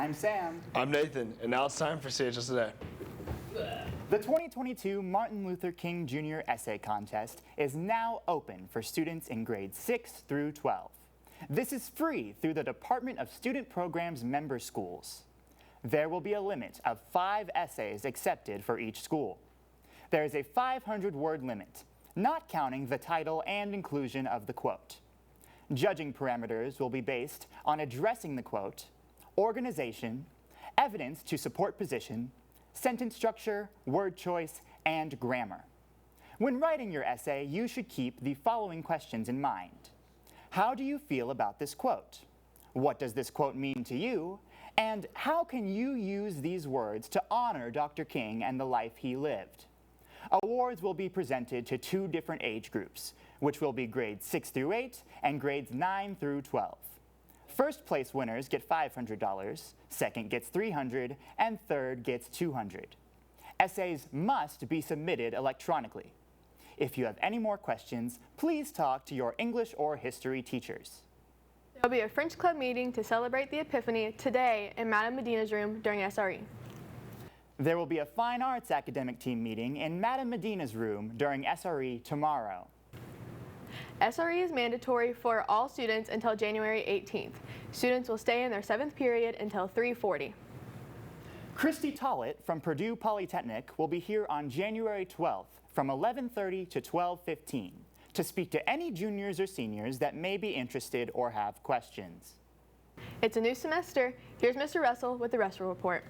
I'm Sam. I'm Nathan, and now it's time for CHS Today. The 2022 Martin Luther King Jr. Essay Contest is now open for students in grades 6 through 12. This is free through the Department of Student Programs member schools. There will be a limit of 5 essays accepted for each school. There is a 500-word limit, not counting the title and inclusion of the quote. Judging parameters will be based on addressing the quote, organization, evidence to support position, sentence structure, word choice, and grammar. When writing your essay, you should keep the following questions in mind. How do you feel about this quote? What does this quote mean to you? And how can you use these words to honor Dr. King and the life he lived? Awards will be presented to 2 different age groups, which will be grades 6 through 8 and grades 9 through 12. First place winners get $500, second gets $300, and third gets $200. Essays must be submitted electronically. If you have any more questions, please talk to your English or history teachers. There will be a French Club meeting to celebrate the Epiphany today in Madame Medina's room during SRE. There will be a Fine Arts Academic Team meeting in Madame Medina's room during SRE tomorrow. SRE is mandatory for all students until January 18th. Students will stay in their 7th period until 3:40. Christy Tollett from Purdue Polytechnic will be here on January 12th from 11:30 to 12:15 to speak to any juniors or seniors that may be interested or have questions. It's a new semester. Here's Mr. Russell with the Russell Report.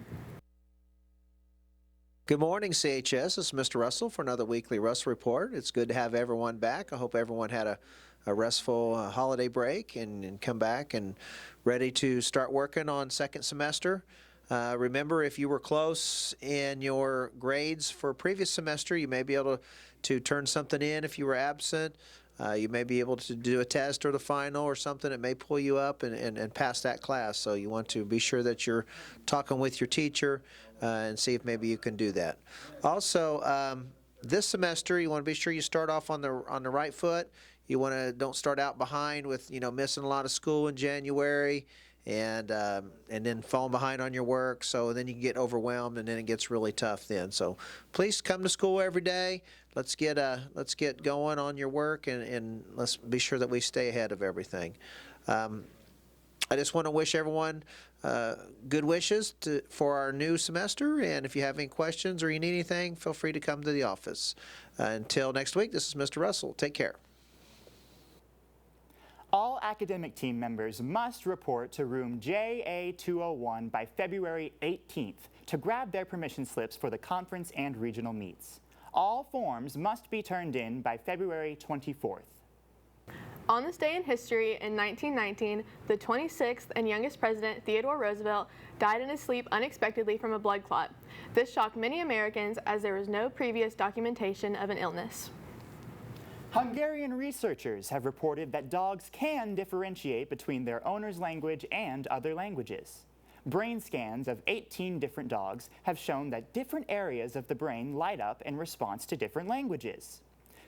Good morning, CHS. This is Mr. Russell for another weekly Russell Report. It's good to have everyone back. I hope everyone had a restful holiday break and come back and ready to start working on second semester. Remember, if you were close in your grades for previous semester, you may be able to turn something in if you were absent. You may be able to do a test or the final or something that may pull you up and pass that class. So you want to be sure that you're talking with your teacher and see if maybe you can do that. Also, this semester you want to be sure you start off on the right foot. You want to don't start out behind with missing a lot of school in January and then falling behind on your work. So then you can get overwhelmed and then it gets really tough then. So please come to school every day. Let's get going on your work and let's be sure that we stay ahead of everything. I just want to wish everyone good wishes for our new semester, and if you have any questions or you need anything, feel free to come to the office. Until next week, this is Mr. Russell. Take care. All academic team members must report to room JA201 by February 18th to grab their permission slips for the conference and regional meets. All forms must be turned in by February 24th. On this day in history, in 1919, the 26th and youngest president, Theodore Roosevelt, died in his sleep unexpectedly from a blood clot. This shocked many Americans as there was no previous documentation of an illness. Hungarian researchers have reported that dogs can differentiate between their owner's language and other languages. Brain scans of 18 different dogs have shown that different areas of the brain light up in response to different languages.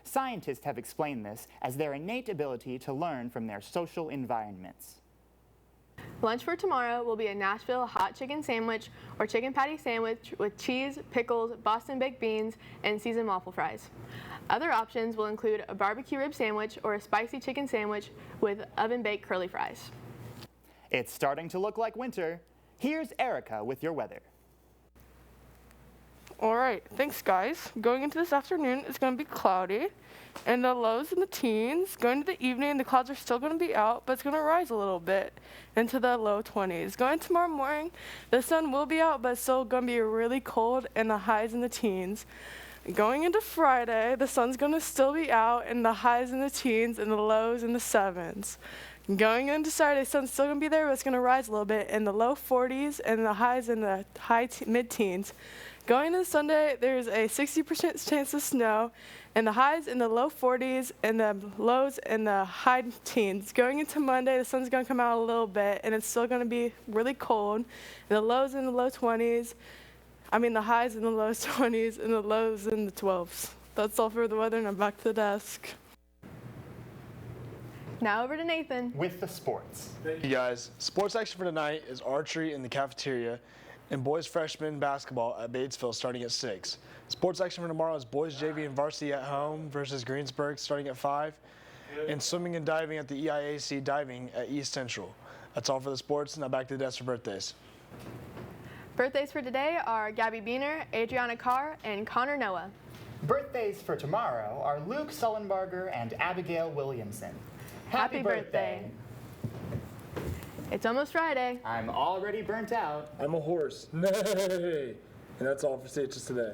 Scientists have explained this as their innate ability to learn from their social environments. Lunch for tomorrow will be a Nashville hot chicken sandwich or chicken patty sandwich with cheese, pickles, Boston baked beans, and seasoned waffle fries. Other options will include a barbecue rib sandwich or a spicy chicken sandwich with oven-baked curly fries. It's starting to look like winter. Here's Erica with your weather. All right, thanks guys. Going into this afternoon, it's going to be cloudy, and the lows in the teens. Going to the evening, the clouds are still going to be out, but it's going to rise a little bit into the low 20s. Going tomorrow morning, the sun will be out, but it's still going to be really cold, and the highs in the teens. Going into Friday, the sun's going to still be out, and the highs in the teens, and the lows in the 7s. Going into Saturday, the sun's still going to be there, but it's going to rise a little bit in the low 40s, and the highs in the mid-teens. Going into Sunday, there's a 60% chance of snow, and the highs in the low 40s, and the lows in the high teens. Going into Monday, the sun's going to come out a little bit, and it's still going to be really cold. And the lows in the low 20s, the highs in the low 20s, and the lows in the 12s. That's all for the weather, and I'm back to the desk. Now over to Nathan. with the sports. Thank you guys. Sports action for tonight is archery in the cafeteria and boys freshman basketball at Batesville starting at 6. Sports action for tomorrow is boys JV and varsity at home versus Greensburg starting at 5. And swimming and diving at the EIAC diving at East Central. That's all for the sports. Now back to the desk for birthdays. Birthdays for today are Gabby Beener, Adriana Carr, and Connor Noah. Birthdays for tomorrow are Luke Sullenberger and Abigail Williamson. Happy birthday. It's almost Friday. I'm already burnt out. I'm a horse. Nay! And that's all for CHS Today.